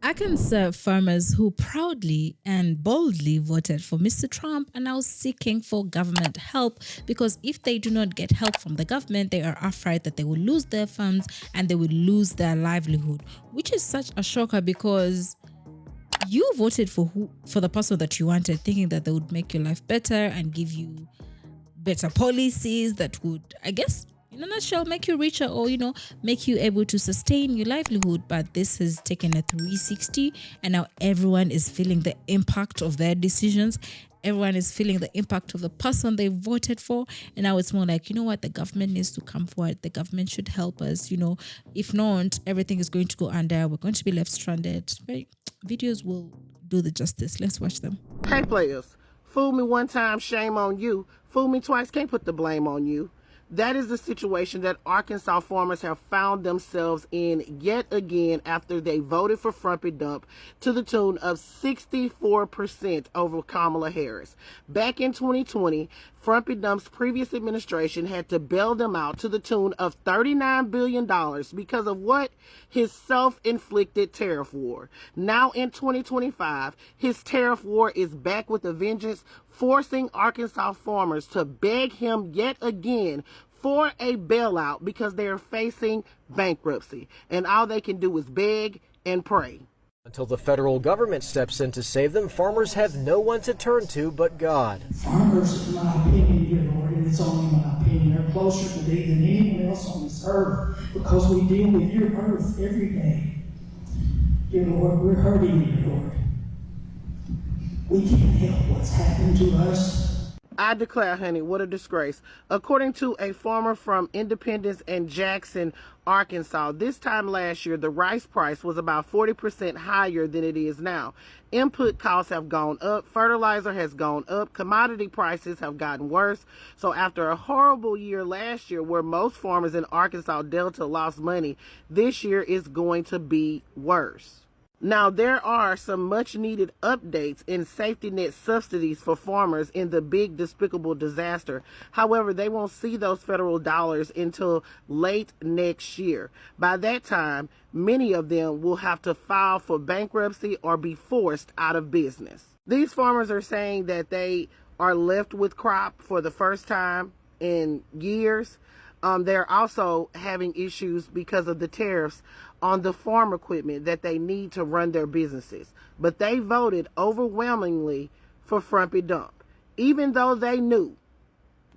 I can serve farmers who proudly and boldly voted for Mr. Trump are now seeking for government help because if they do not get help from the government, they are afraid that they will lose their funds and they will lose their livelihood, which is such a shocker because you voted for the person that you wanted, thinking that they would make your life better and give you better policies that would, I guess, in a nutshell, make you richer or, make you able to sustain your livelihood. But this has taken a 360 and now everyone is feeling the impact of their decisions. Everyone is feeling the impact of the person they voted for. And now it's more like, you know what, the government needs to come forward. The government should help us, If not, everything is going to go under. We're going to be left stranded. But videos will do the justice. Let's watch them. Hey players, fool me one time, shame on you. Fool me twice, can't put the blame on you. That is the situation that Arkansas farmers have found themselves in yet again after they voted for Frumpy Dump to the tune of 64% over Kamala Harris. Back in 2020, Frumpy Dump's previous administration had to bail them out to the tune of $39 billion because of what? His self-inflicted tariff war. Now in 2025, his tariff war is back with a vengeance, forcing Arkansas farmers to beg him yet again for a bailout because they are facing bankruptcy. And all they can do is beg and pray. Until the federal government steps in to save them, farmers have no one to turn to but God. Farmers, in my opinion, dear Lord, and it's only my opinion, are closer to thee than anyone else on this earth because we deal with your earth every day. Dear Lord, we're hurting, dear Lord. We can't help what's happened to us. I declare, honey, what a disgrace. According to a farmer from Independence and Jackson, Arkansas, this time last year, the rice price was about 40% higher than it is now. Input costs have gone up, fertilizer has gone up, commodity prices have gotten worse. So after a horrible year last year where most farmers in Arkansas Delta lost money, this year is going to be worse. Now, there are some much needed updates in safety net subsidies for farmers in the big despicable disaster. However, they won't see those federal dollars until late next year. By that time, many of them will have to file for bankruptcy or be forced out of business. These farmers are saying that they are left with crop for the first time in years. They're also having issues because of the tariffs on the farm equipment that they need to run their businesses. But they voted overwhelmingly for Frumpy Dump, even though they knew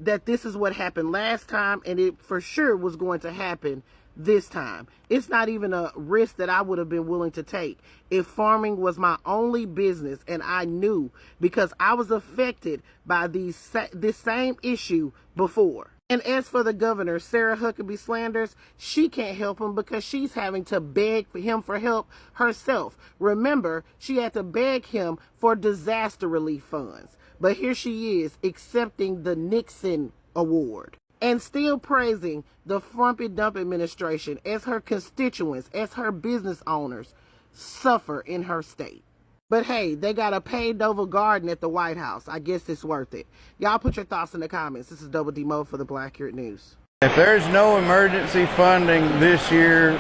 that this is what happened last time and it for sure was going to happen this time. It's not even a risk that I would have been willing to take if farming was my only business and I knew, because I was affected by this same issue before. And as for the governor, Sarah Huckabee Sanders, she can't help him because she's having to beg for him for help herself. Remember, she had to beg him for disaster relief funds. But here she is accepting the Nixon Award and still praising the Frumpy Dump administration as her constituents, as her business owners suffer in her state. But hey, they got a paved over garden at the White House. I guess it's worth it. Y'all put your thoughts in the comments. This is Double D Mo for the Black Eared News. If there's no emergency funding this year,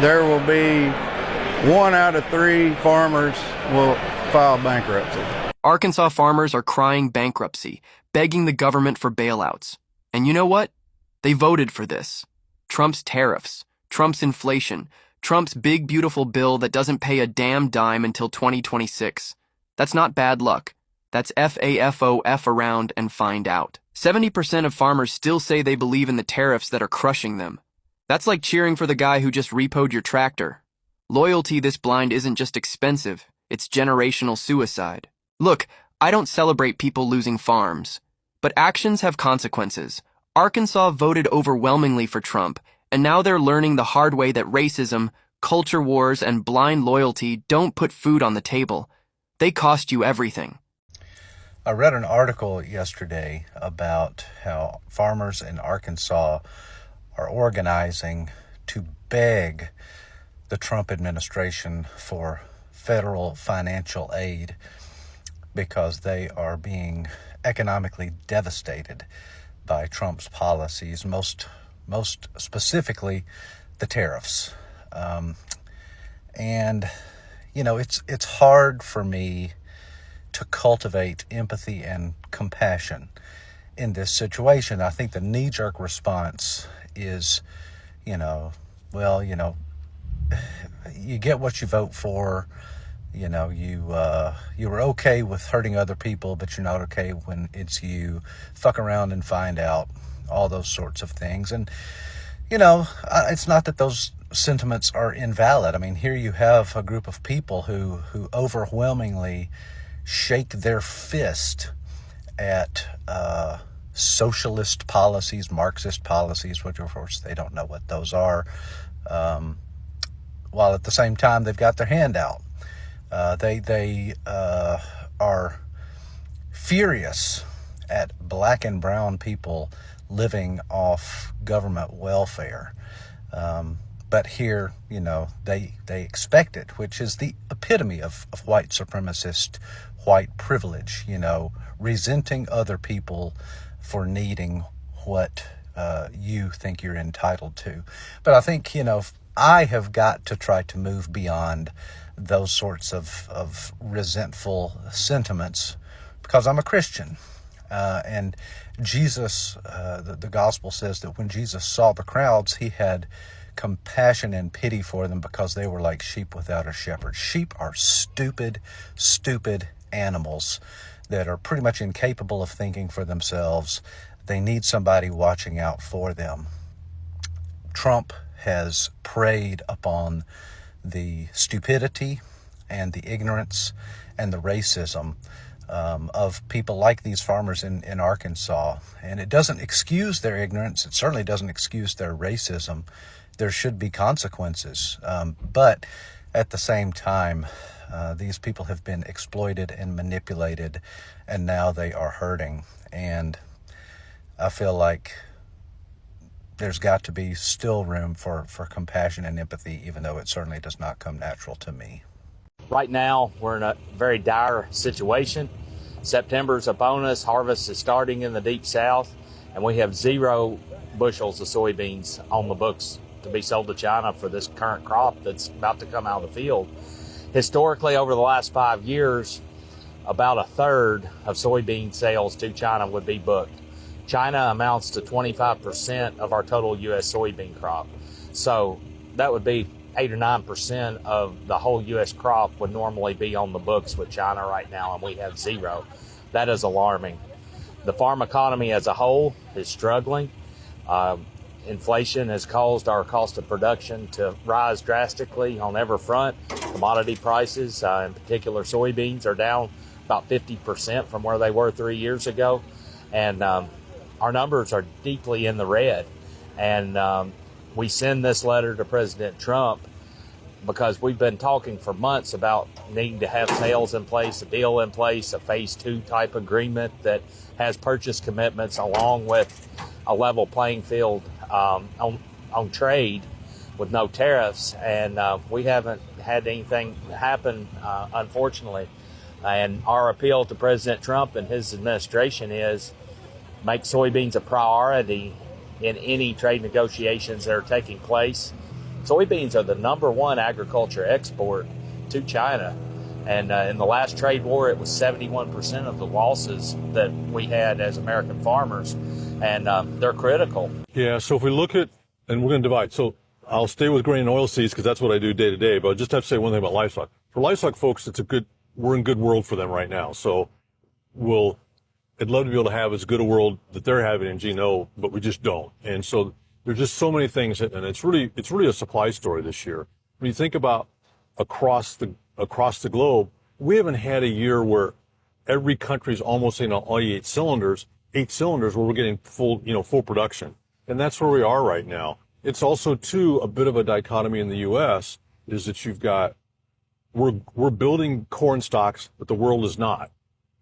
there will be 1 out of 3 farmers will file bankruptcy. Arkansas farmers are crying bankruptcy, begging the government for bailouts. And you know what? They voted for this. Trump's tariffs, Trump's inflation, Trump's big, beautiful bill that doesn't pay a damn dime until 2026. That's not bad luck. That's F around and find out. 70% of farmers still say they believe in the tariffs that are crushing them. That's like cheering for the guy who just repoed your tractor. Loyalty this blind isn't just expensive, it's generational suicide. Look, I don't celebrate people losing farms, but actions have consequences. Arkansas voted overwhelmingly for Trump, and now they're learning the hard way that racism, culture wars, and blind loyalty don't put food on the table. They cost you everything. I read an article yesterday about how farmers in Arkansas are organizing to beg the Trump administration for federal financial aid because they are being economically devastated by Trump's policies, most specifically the tariffs. And, it's hard for me to cultivate empathy and compassion in this situation. I think the knee-jerk response is, well, you get what you vote for. You were okay with hurting other people, but you're not okay when it's you. Fuck around and find out. All those sorts of things. And, it's not that those sentiments are invalid. I mean, here you have a group of people who overwhelmingly shake their fist at socialist policies, Marxist policies, which of course they don't know what those are, while at the same time they've got their hand out. They are furious at black and brown people living off government welfare. But here, they expect it, which is the epitome of white supremacist, white privilege, resenting other people for needing what you think you're entitled to. But I think, I have got to try to move beyond those sorts of resentful sentiments because I'm a Christian. And Jesus, the gospel says that when Jesus saw the crowds, he had compassion and pity for them because they were like sheep without a shepherd. Sheep are stupid animals that are pretty much incapable of thinking for themselves. They need somebody watching out for them. Trump has preyed upon the stupidity and the ignorance and the racism of people like these farmers in Arkansas. And it doesn't excuse their ignorance. It certainly doesn't excuse their racism. There should be consequences. But at the same time, these people have been exploited and manipulated, and now they are hurting. And I feel like there's got to be still room for compassion and empathy, even though it certainly does not come natural to me. Right now, we're in a very dire situation. September's upon us, harvest is starting in the deep south, and we have 0 bushels of soybeans on the books to be sold to China for this current crop that's about to come out of the field. Historically, over the last 5 years, about a third of soybean sales to China would be booked. China amounts to 25% of our total U.S. soybean crop. So that would be 8 or 9% of the whole U.S. crop would normally be on the books with China right now, and we have 0. That is alarming. The farm economy as a whole is struggling. Inflation has caused our cost of production to rise drastically on every front. Commodity prices, in particular soybeans, are down about 50% from where they were 3 years ago. And our numbers are deeply in the red. And we send this letter to President Trump because we've been talking for months about needing to have sales in place, a deal in place, a phase 2 type agreement that has purchase commitments along with a level playing field on trade with no tariffs. And we haven't had anything happen, unfortunately. And our appeal to President Trump and his administration is make soybeans a priority in any trade negotiations that are taking place. Soybeans are the #1 agriculture export to China. And in the last trade war, it was 71% of the losses that we had as American farmers. And they're critical. Yeah, so if we look at, and we're going to divide. So I'll stay with grain and oilseeds because that's what I do day to day. But I just have to say one thing about livestock. For livestock folks, we're in good world for them right now. So I'd love to be able to have as good a world that they're having in GNO, but we just don't. And so there's just so many things, and it's really a supply story this year. When you think about across the globe, we haven't had a year where every country's almost saying all 8 cylinders where we're getting full production. And that's where we are right now. It's also too a bit of a dichotomy in the US is that we're building corn stocks, but the world is not.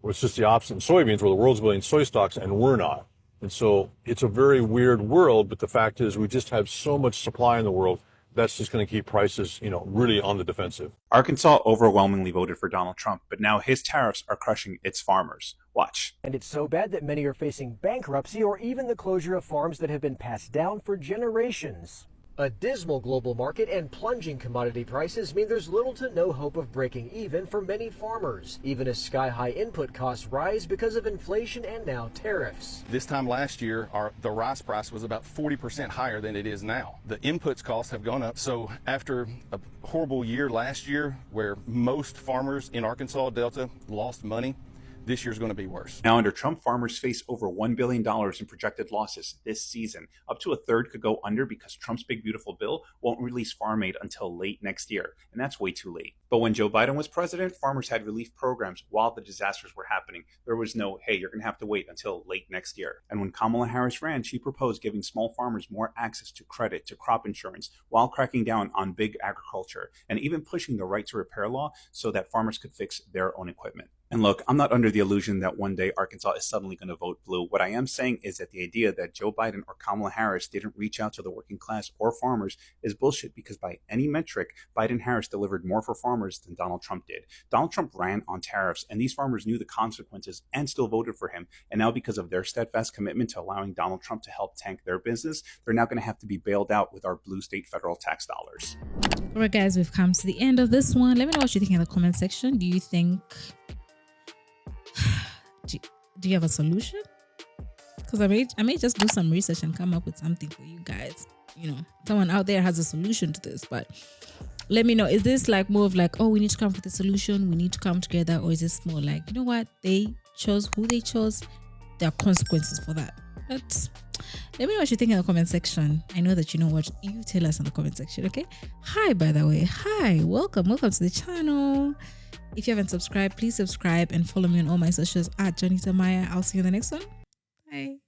It's just the opposite in soybeans, where the world's building soy stocks and we're not. And so it's a very weird world, but the fact is we just have so much supply in the world. That's just going to keep prices, really on the defensive. Arkansas overwhelmingly voted for Donald Trump, but now his tariffs are crushing its farmers. Watch. And it's so bad that many are facing bankruptcy or even the closure of farms that have been passed down for generations. A dismal global market and plunging commodity prices mean there's little to no hope of breaking even for many farmers, even as sky-high input costs rise because of inflation and now tariffs. This time last year, the rice price was about 40% higher than it is now. The inputs costs have gone up, so after a horrible year last year where most farmers in Arkansas Delta lost money, this year's going to be worse. Now, under Trump, farmers face over $1 billion in projected losses this season. Up to a third could go under because Trump's big, beautiful bill won't release farm aid until late next year, and that's way too late. But when Joe Biden was president, farmers had relief programs while the disasters were happening. There was no, hey, you're going to have to wait until late next year. And when Kamala Harris ran, she proposed giving small farmers more access to credit, to crop insurance, while cracking down on big agriculture, and even pushing the right to repair law so that farmers could fix their own equipment. And look, I'm not under the illusion that one day Arkansas is suddenly going to vote blue. What I am saying is that the idea that Joe Biden or Kamala Harris didn't reach out to the working class or farmers is bullshit, because by any metric, Biden and Harris delivered more for farmers than Donald Trump did. Donald Trump ran on tariffs, and these farmers knew the consequences and still voted for him. And now, because of their steadfast commitment to allowing Donald Trump to help tank their business, they're now going to have to be bailed out with our blue state federal tax dollars. All right, guys, we've come to the end of this one. Let me know what you think in the comment section. Do you think... Do you have a solution? Because I may just do some research and come up with something for you guys. You know, someone out there has a solution to this, but let me know. Is this like more of like, oh, we need to come up with a solution, we need to come together, or is this more like, you know what, they chose who they chose, there are consequences for that? But let me know what you think in the comment section. I know that you know what. You tell us in the comment section, okay? Hi, by the way. Hi, welcome to the channel. If you haven't subscribed, please subscribe and follow me on all my socials at Johnny Tamaya. I'll see you in the next one. Bye.